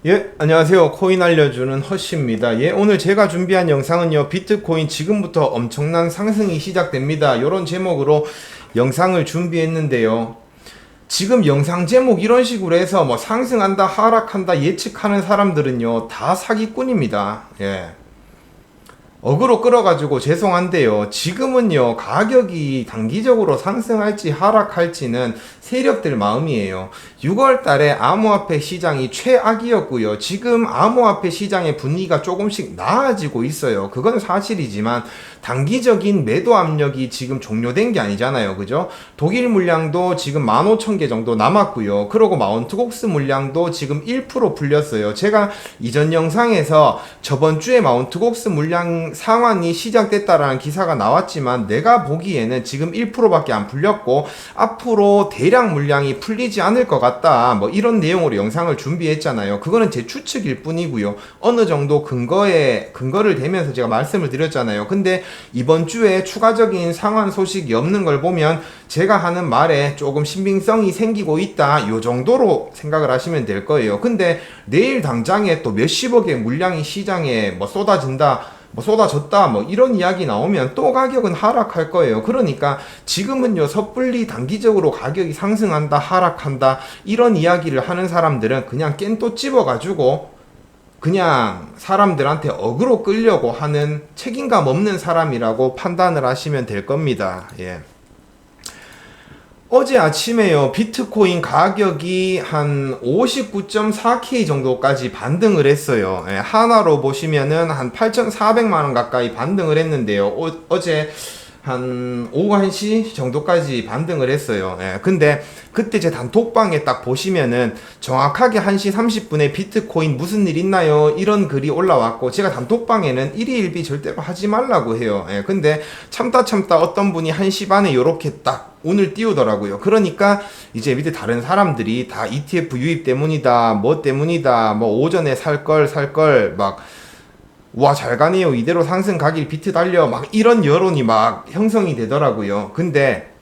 예, 안녕하세요. 코인 알려주는 허쉬입니다. 예, 오늘 제가 준비한 영상은요, 비트코인 지금부터 엄청난 상승이 시작됩니다. 요런 제목으로 영상을 준비했는데요. 지금 영상 제목 이런 식으로 해서 뭐 상승한다, 하락한다 예측하는 사람들은요, 다 사기꾼입니다. 예. 어그로 끌어가지고 죄송한데요. 지금은요, 가격이 단기적으로 상승할지 하락할지는 세력들 마음이에요. 6월 달에 암호화폐 시장이 최악이었고요. 지금 암호화폐 시장의 분위기가 조금씩 나아지고 있어요. 그건 사실이지만 단기적인 매도 압력이 지금 종료된 게 아니잖아요. 그죠? 독일 물량도 지금 15,000개 정도 남았고요. 그리고 마운트곡스 물량도 지금 1% 풀렸어요. 제가 이전 영상에서 저번 주에 마운트곡스 물량 상환이 시작됐다라는 기사가 나왔지만 내가 보기에는 지금 1%밖에 안 풀렸고 앞으로 대량 물량이 풀리지 않을 것 같다, 뭐 이런 내용으로 영상을 준비했잖아요. 그거는 제 추측일 뿐이고요. 어느 정도 근거를 대면서 제가 말씀을 드렸잖아요. 근데 이번 주에 추가적인 상환 소식이 없는 걸 보면 제가 하는 말에 조금 신빙성이 생기고 있다, 요 정도로 생각을 하시면 될 거예요. 근데 내일 당장에 또 몇십억의 물량이 시장에 뭐 쏟아진다, 뭐 쏟아졌다, 뭐 이런 이야기 나오면 또 가격은 하락할 거예요. 그러니까 지금은요, 섣불리 단기적으로 가격이 상승한다, 하락한다 이런 이야기를 하는 사람들은 그냥 깬또 집어가지고 그냥 사람들한테 어그로 끌려고 하는 책임감 없는 사람이라고 판단을 하시면 될 겁니다. 예. 어제 아침에요, 비트코인 가격이 한 59.4K 정도까지 반등을 했어요. 예, 하나로 보시면은 한 8,400만원 가까이 반등을 했는데요. 어제 한 오후 1시 정도까지 반등을 했어요. 예, 근데 그때 제 단톡방에 딱 보시면은 정확하게 1시 30분에 비트코인 무슨 일 있나요? 이런 글이 올라왔고, 제가 단톡방에는 일희일비 절대로 하지 말라고 해요. 예, 근데 참다 어떤 분이 1시 반에 요렇게 딱 오늘 띄우더라고요. 그러니까 이제 밑에 다른 사람들이 다 ETF 유입 때문이다, 뭐 때문이다, 뭐 오전에 살 걸 막 와, 잘 가네요, 이대로 상승 가길 비트 달려, 막 이런 여론이 막 형성이 되더라고요. 근데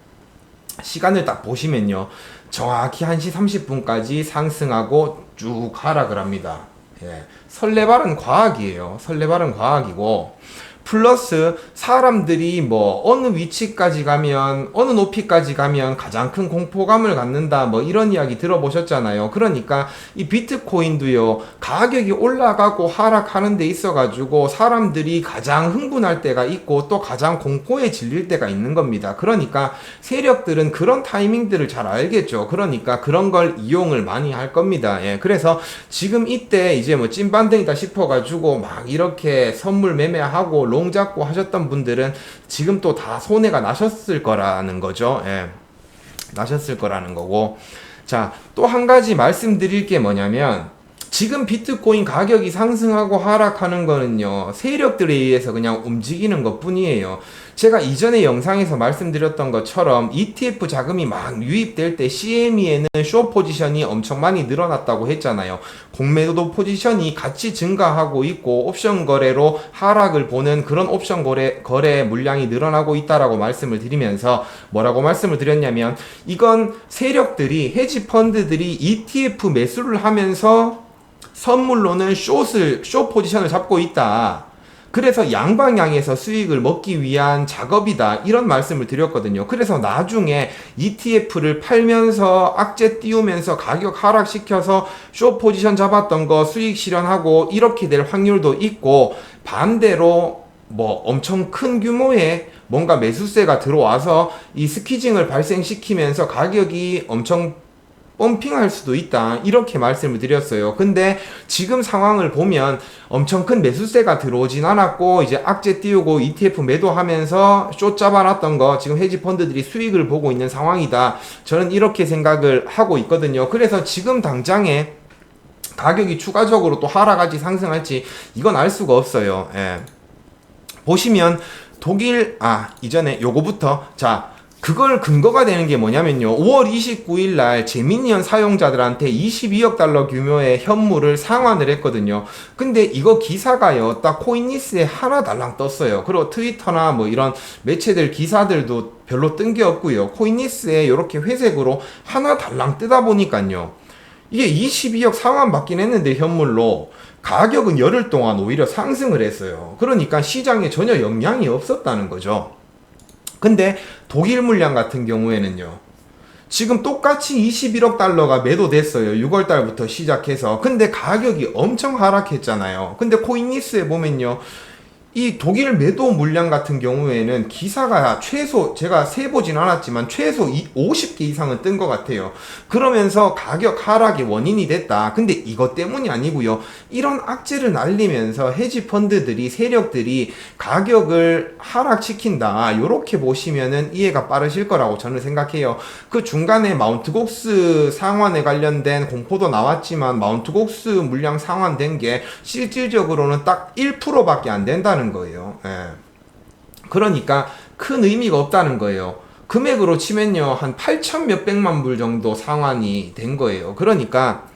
시간을 딱 보시면요, 정확히 1시 30분까지 상승하고 쭉 하락을 합니다. 예. 설레발은 과학이에요. 설레발은 과학이고, 플러스 사람들이 뭐 어느 위치까지 가면, 어느 높이까지 가면 가장 큰 공포감을 갖는다, 뭐 이런 이야기 들어보셨잖아요. 그러니까 이 비트코인도요, 가격이 올라가고 하락하는 데 있어 가지고 사람들이 가장 흥분할 때가 있고 또 가장 공포에 질릴 때가 있는 겁니다. 그러니까 세력들은 그런 타이밍들을 잘 알겠죠. 그러니까 그런 걸 이용을 많이 할 겁니다. 예, 그래서 지금 이때 이제 뭐 찐반등이다 싶어 가지고 막 이렇게 선물 매매하고 롱 잡고 하셨던 분들은 지금 또 다 손해가 나셨을 거라는 거죠. 예. 나셨을 거라는 거고. 자, 또 한 가지 말씀드릴 게 뭐냐면, 지금 비트코인 가격이 상승하고 하락하는 거는요, 세력들에 의해서 그냥 움직이는 것 뿐이에요. 제가 이전에 영상에서 말씀드렸던 것처럼 ETF 자금이 막 유입될 때 CME에는 숏 포지션이 엄청 많이 늘어났다고 했잖아요. 공매도 포지션이 같이 증가하고 있고 옵션 거래로 하락을 보는 그런 옵션 거래 물량이 늘어나고 있다라고 말씀을 드리면서 뭐라고 말씀을 드렸냐면, 이건 세력들이, 헤지 펀드들이 ETF 매수를 하면서 선물로는 숏 포지션을 잡고 있다, 그래서 양방향에서 수익을 먹기 위한 작업이다, 이런 말씀을 드렸거든요. 그래서 나중에 ETF를 팔면서 악재 띄우면서 가격 하락시켜서 숏 포지션 잡았던 거 수익 실현하고 이렇게 될 확률도 있고, 반대로 뭐 엄청 큰 규모의 뭔가 매수세가 들어와서 이 스퀴징을 발생시키면서 가격이 엄청 펌핑할 수도 있다, 이렇게 말씀을 드렸어요. 근데 지금 상황을 보면 엄청 큰 매수세가 들어오진 않았고, 이제 악재 띄우고 ETF 매도하면서 숏 잡아놨던 거 지금 헤지 펀드들이 수익을 보고 있는 상황이다, 저는 이렇게 생각을 하고 있거든요. 그래서 지금 당장에 가격이 추가적으로 또 하락할지 상승할지 이건 알 수가 없어요. 예. 보시면 독일, 이전에 요거부터, 자, 그걸 근거가 되는 게 뭐냐면요, 5월 29일 날 제미니언 사용자들한테 22억 달러 규모의 현물을 상환을 했거든요. 근데 이거 기사가요, 딱 코인니스에 하나 달랑 떴어요. 그리고 트위터나 뭐 이런 매체들 기사들도 별로 뜬 게 없고요. 코인니스에 이렇게 회색으로 하나 달랑 뜨다 보니까요, 이게 22억 상환 받긴 했는데 현물로 가격은 열흘 동안 오히려 상승을 했어요. 그러니까 시장에 전혀 영향이 없었다는 거죠. 근데 독일 물량 같은 경우에는요, 지금 똑같이 21억 달러가 매도됐어요. 6월 달부터 시작해서. 근데 가격이 엄청 하락했잖아요. 근데 코인니스에 보면요, 이 독일 매도 물량 같은 경우에는 기사가 최소, 제가 세보진 않았지만 최소 50개 이상은 뜬 것 같아요. 그러면서 가격 하락의 원인이 됐다. 근데 이것 때문이 아니고요, 이런 악재를 날리면서 헤지 펀드들이, 세력들이 가격을 하락시킨다, 이렇게 보시면은 이해가 빠르실 거라고 저는 생각해요. 그 중간에 마운트곡스 상환에 관련된 공포도 나왔지만 마운트곡스 물량 상환된 게 실질적으로는 딱 1%밖에 안 된다는 거예요. 예. 그러니까 큰 의미가 없다는 거예요. 금액으로 치면요, 한 8천 몇백만 불 정도 상환이 된 거예요. 그러니까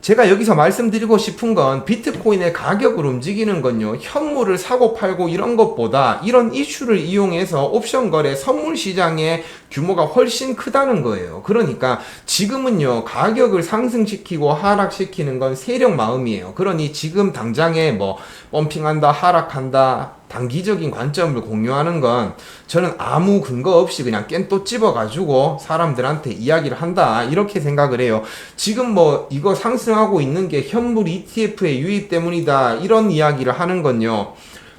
제가 여기서 말씀드리고 싶은 건, 비트코인의 가격을 움직이는 건요, 현물을 사고 팔고 이런 것보다 이런 이슈를 이용해서 옵션 거래, 선물 시장의 규모가 훨씬 크다는 거예요. 그러니까 지금은요, 가격을 상승시키고 하락시키는 건 세력 마음이에요. 그러니 지금 당장에 뭐 펌핑한다, 하락한다, 단기적인 관점을 공유하는 건 저는 아무 근거 없이 그냥 깬또 찝어가지고 사람들한테 이야기를 한다, 이렇게 생각을 해요. 지금 뭐 이거 상승하고 있는 게 현물 ETF의 유입 때문이다, 이런 이야기를 하는 건요,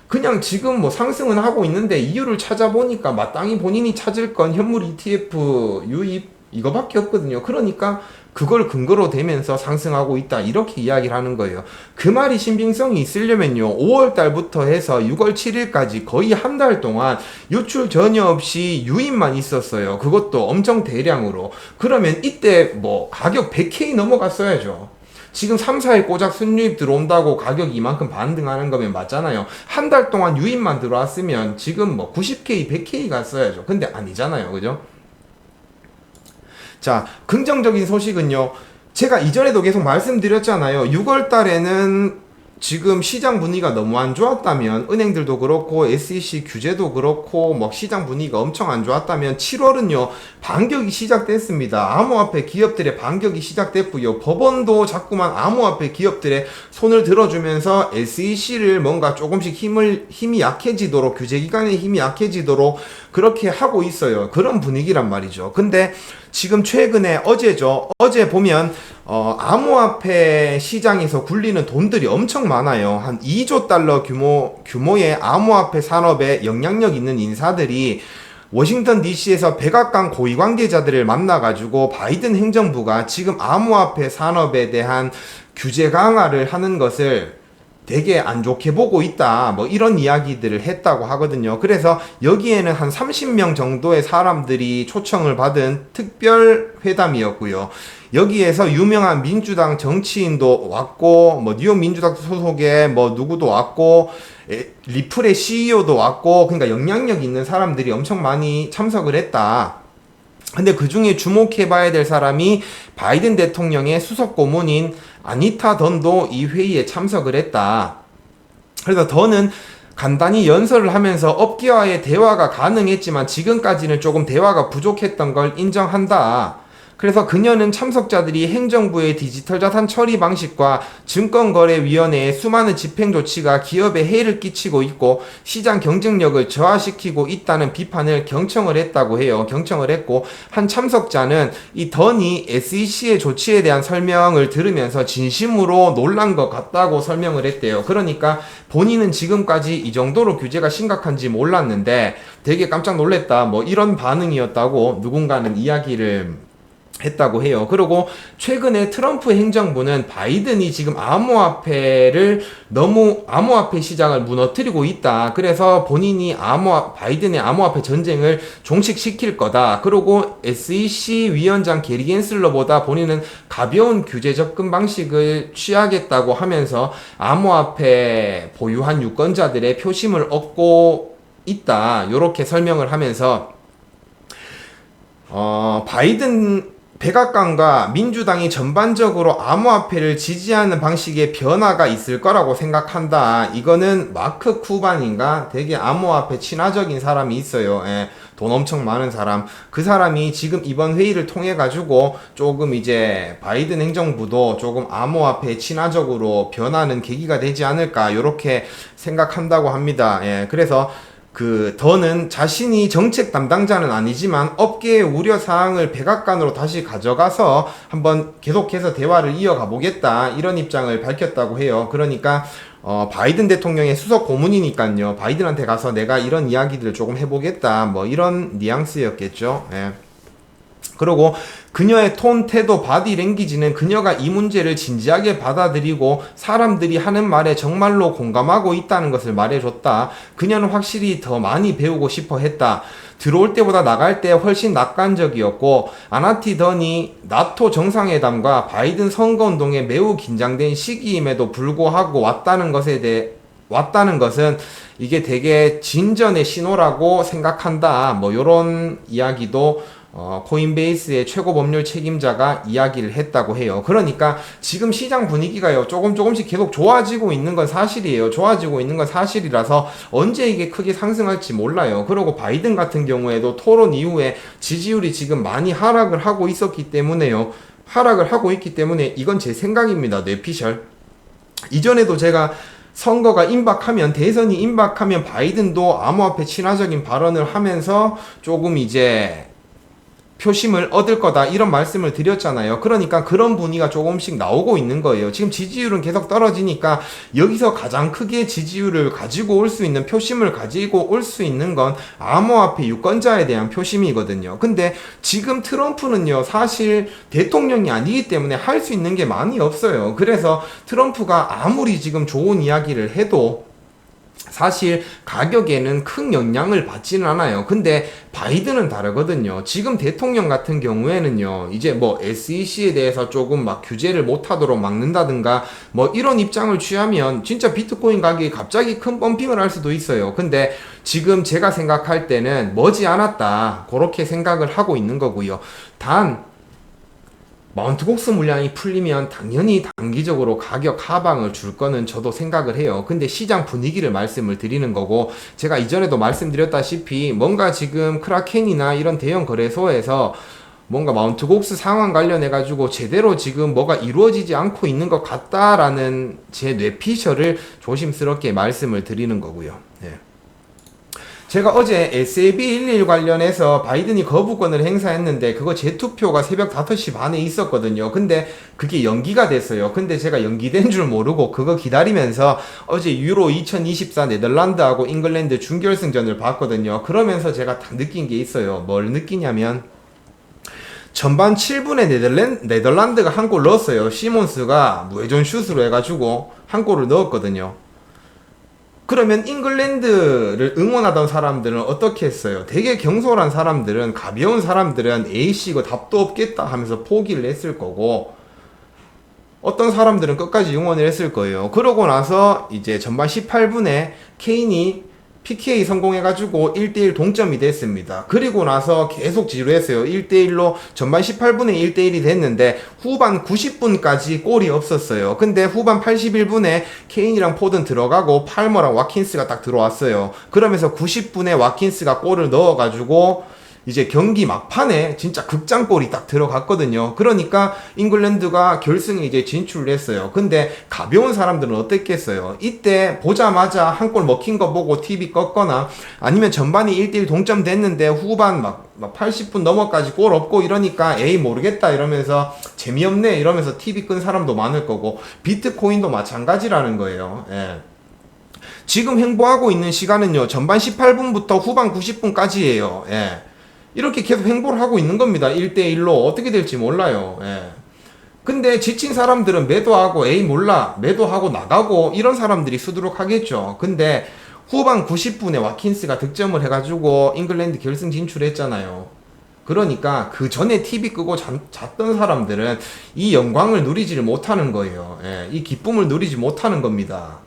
그냥 지금 뭐 상승은 하고 있는데 이유를 찾아보니까 마땅히 본인이 찾을 건 현물 ETF 유입 이거밖에 없거든요. 그러니까 그걸 근거로 대면서 상승하고 있다, 이렇게 이야기를 하는 거예요. 그 말이 신빙성이 있으려면요, 5월 달부터 해서 6월 7일까지 거의 한 달 동안 유출 전혀 없이 유입만 있었어요. 그것도 엄청 대량으로. 그러면 이때 뭐 가격 100K 넘어갔어야죠. 지금 3, 4일 꼬작 순유입 들어온다고 가격이 이만큼 반등하는 거면 맞잖아요. 한 달 동안 유입만 들어왔으면 지금 뭐 90K, 100K 갔어야죠. 근데 아니잖아요. 그죠? 자, 긍정적인 소식은요, 제가 이전에도 계속 말씀드렸잖아요. 6월 달에는 지금 시장 분위기가 너무 안 좋았다면, 은행들도 그렇고 SEC 규제도 그렇고 뭐 시장 분위기가 엄청 안 좋았다면 7월은요 반격이 시작됐습니다. 암호화폐 기업들의 반격이 시작됐고요, 법원도 자꾸만 암호화폐 기업들의 손을 들어주면서 SEC를 뭔가 조금씩 힘이 약해지도록, 규제기관의 힘이 약해지도록 그렇게 하고 있어요. 그런 분위기란 말이죠. 근데 지금 최근에 어제죠, 어제 보면 암호화폐 시장에서 굴리는 돈들이 엄청 많아요. 한 2조 달러 규모의 암호화폐 산업에 영향력 있는 인사들이 워싱턴 DC에서 백악관 고위 관계자들을 만나가지고 바이든 행정부가 지금 암호화폐 산업에 대한 규제 강화를 하는 것을 되게 안 좋게 보고 있다, 뭐 이런 이야기들을 했다고 하거든요. 그래서 여기에는 한 30명 정도의 사람들이 초청을 받은 특별 회담이었고요. 여기에서 유명한 민주당 정치인도 왔고, 뭐 뉴욕 민주당 소속의 뭐 누구도 왔고, 리플의 CEO도 왔고, 그러니까 영향력 있는 사람들이 엄청 많이 참석을 했다. 근데 그 중에 주목해봐야 될 사람이 바이든 대통령의 수석 고문인 아니타 던도 이 회의에 참석을 했다. 그래서 던은 간단히 연설을 하면서 업계와의 대화가 가능했지만 지금까지는 조금 대화가 부족했던 걸 인정한다. 그래서 그녀는 참석자들이 행정부의 디지털 자산 처리 방식과 증권거래위원회의 수많은 집행조치가 기업에 해를 끼치고 있고 시장 경쟁력을 저하시키고 있다는 비판을 경청을 했다고 해요. 경청을 했고, 한 참석자는 이 던이 SEC의 조치에 대한 설명을 들으면서 진심으로 놀란 것 같다고 설명을 했대요. 그러니까 본인은 지금까지 이 정도로 규제가 심각한지 몰랐는데 되게 깜짝 놀랐다, 뭐 이런 반응이었다고 누군가는 이야기를 했다고 해요. 그리고 최근에 트럼프 행정부는 바이든이 지금 암호화폐 시장을 무너뜨리고 있다, 그래서 본인이 바이든의 암호화폐 전쟁을 종식시킬 거다, 그리고 SEC 위원장 게리 겐슬러보다 본인은 가벼운 규제 접근 방식을 취하겠다고 하면서 암호화폐 보유한 유권자들의 표심을 얻고 있다, 이렇게 설명을 하면서 바이든 백악관과 민주당이 전반적으로 암호화폐를 지지하는 방식의 변화가 있을 거라고 생각한다. 이거는 마크 쿠반인가 되게 암호화폐 친화적인 사람이 있어요. 돈 엄청 많은 사람, 그 사람이 지금 이번 회의를 통해 가지고 조금 이제 바이든 행정부도 조금 암호화폐 친화적으로 변하는 계기가 되지 않을까 요렇게 생각한다고 합니다. 예, 그래서 더는 자신이 정책 담당자는 아니지만 업계의 우려 사항을 백악관으로 다시 가져가서 한번 계속해서 대화를 이어가 보겠다 이런 입장을 밝혔다고 해요. 그러니까 바이든 대통령의 수석 고문이니까요. 바이든한테 가서 내가 이런 이야기들을 조금 해보겠다 뭐 이런 뉘앙스였겠죠. 예. 그리고 그녀의 톤, 태도, 바디 랭귀지는 그녀가 이 문제를 진지하게 받아들이고 사람들이 하는 말에 정말로 공감하고 있다는 것을 말해줬다. 그녀는 확실히 더 많이 배우고 싶어 했다. 들어올 때보다 나갈 때 훨씬 낙관적이었고 아나티 던이 나토 정상회담과 바이든 선거운동에 매우 긴장된 시기임에도 불구하고 왔다는 것은 이게 되게 진전의 신호라고 생각한다. 뭐 요런 이야기도 코인베이스의 최고 법률 책임자가 이야기를 했다고 해요. 그러니까 지금 시장 분위기가요, 조금씩 계속 좋아지고 있는 건 사실이에요. 좋아지고 있는 건 사실이라서 언제 이게 크게 상승할지 몰라요. 그리고 바이든 같은 경우에도 토론 이후에 지지율이 지금 많이 하락을 하고 있었기 때문에요. 하락을 하고 있기 때문에 이건 제 생각입니다. 뇌피셜. 이전에도 제가 선거가 임박하면, 대선이 임박하면 바이든도 암호화폐 친화적인 발언을 하면서 조금 이제 표심을 얻을 거다 이런 말씀을 드렸잖아요. 그러니까 그런 분위기가 조금씩 나오고 있는 거예요. 지금 지지율은 계속 떨어지니까 여기서 가장 크게 지지율을 가지고 올 수 있는, 표심을 가지고 올 수 있는 건 암호화폐 유권자에 대한 표심이거든요. 근데 지금 트럼프는요, 사실 대통령이 아니기 때문에 할 수 있는 게 많이 없어요. 그래서 트럼프가 아무리 지금 좋은 이야기를 해도 사실 가격에는 큰 영향을 받지는 않아요. 근데 바이든은 다르거든요. 지금 대통령 같은 경우에는요, 이제 뭐 SEC에 대해서 조금 막 규제를 못하도록 막는다든가 뭐 이런 입장을 취하면 진짜 비트코인 가격이 갑자기 큰 펌핑을 할 수도 있어요. 근데 지금 제가 생각할 때는 머지않았다 그렇게 생각을 하고 있는 거고요. 단 마운트 곡스 물량이 풀리면 당연히 단기적으로 가격 하방을 줄 거는 저도 생각을 해요. 근데 시장 분위기를 말씀을 드리는 거고, 제가 이전에도 말씀드렸다시피 뭔가 지금 크라켄이나 이런 대형 거래소에서 뭔가 마운트 곡스 상황 관련해 가지고 제대로 지금 뭐가 이루어지지 않고 있는 것 같다라는 제 뇌피셜을 조심스럽게 말씀을 드리는 거고요. 네. 제가 어제 SAB11 관련해서 바이든이 거부권을 행사했는데 그거 재투표가 새벽 5시 반에 있었거든요. 근데 그게 연기가 됐어요. 근데 제가 연기된 줄 모르고 그거 기다리면서 어제 유로 2024 네덜란드하고 잉글랜드 준결승전을 봤거든요. 그러면서 제가 딱 느낀 게 있어요. 뭘 느끼냐면 전반 7분에 네덜란드가 한 골 넣었어요. 시몬스가 무회전 슛으로 해가지고 한 골을 넣었거든요. 그러면 잉글랜드를 응원하던 사람들은 어떻게 했어요? 되게 경솔한 사람들은, 가벼운 사람들은 에이씨 이거 답도 없겠다 하면서 포기를 했을 거고, 어떤 사람들은 끝까지 응원을 했을 거예요. 그러고 나서 이제 전반 18분에 케인이 PK 성공해가지고 1대1 동점이 됐습니다. 그리고 나서 계속 지루했어요. 1대1로 전반 18분에 1대1이 됐는데 후반 90분까지 골이 없었어요. 근데 후반 81분에 케인이랑 포든 들어가고 팔머랑 와킨스가 딱 들어왔어요. 그러면서 90분에 와킨스가 골을 넣어가지고 이제 경기 막판에 진짜 극장골이 딱 들어갔거든요. 그러니까 잉글랜드가 결승에 이제 진출을 했어요. 근데 가벼운 사람들은 어땠겠어요? 이때 보자마자 한 골 먹힌 거 보고 TV 껐거나 아니면 전반이 1대1 동점 됐는데 후반 막 80분 넘어까지 골 없고 이러니까 에이 모르겠다 이러면서 재미없네 이러면서 TV 끈 사람도 많을 거고, 비트코인도 마찬가지라는 거예요. 예. 지금 행보하고 있는 시간은요, 전반 18분부터 후반 90분까지예요. 예. 이렇게 계속 행보를 하고 있는 겁니다. 1대1로 어떻게 될지 몰라요. 예. 근데 지친 사람들은 매도하고 에이 몰라 매도하고 나가고 이런 사람들이 수두룩 하겠죠. 근데 후반 90분에 와킨스가 득점을 해가지고 잉글랜드 결승 진출했잖아요. 그러니까 그 전에 TV 끄고 잤던 사람들은 이 영광을 누리지를 못하는 거예요. 예. 이 기쁨을 누리지 못하는 겁니다.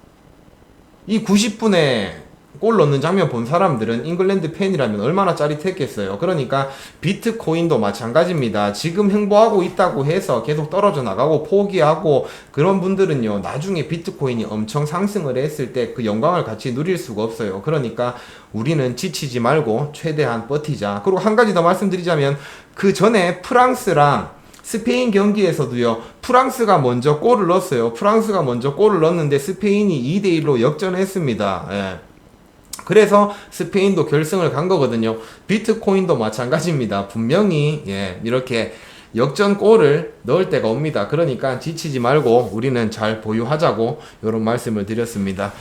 이 90분에 골 넣는 장면 본 사람들은 잉글랜드 팬이라면 얼마나 짜릿했겠어요. 그러니까 비트코인도 마찬가지입니다. 지금 행보하고 있다고 해서 계속 떨어져 나가고 포기하고 그런 분들은요, 나중에 비트코인이 엄청 상승을 했을 때 그 영광을 같이 누릴 수가 없어요. 그러니까 우리는 지치지 말고 최대한 버티자. 그리고 한 가지 더 말씀드리자면, 그 전에 프랑스랑 스페인 경기에서도요, 프랑스가 먼저 골을 넣었어요. 프랑스가 먼저 골을 넣었는데 스페인이 2대1로 역전했습니다. 예. 그래서 스페인도 결승을 간 거거든요. 비트코인도 마찬가지입니다. 분명히 이렇게 역전골을 넣을 때가 옵니다. 그러니까 지치지 말고 우리는 잘 보유하자고 이런 말씀을 드렸습니다.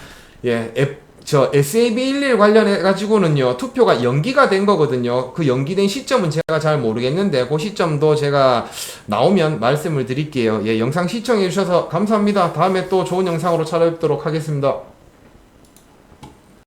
저 SAB11 관련해 가지고는요, 투표가 연기가 된 거거든요. 그 연기된 시점은 제가 잘 모르겠는데 그 시점도 제가 나오면 말씀을 드릴게요. 영상 시청해 주셔서 감사합니다. 다음에 또 좋은 영상으로 찾아뵙도록 하겠습니다.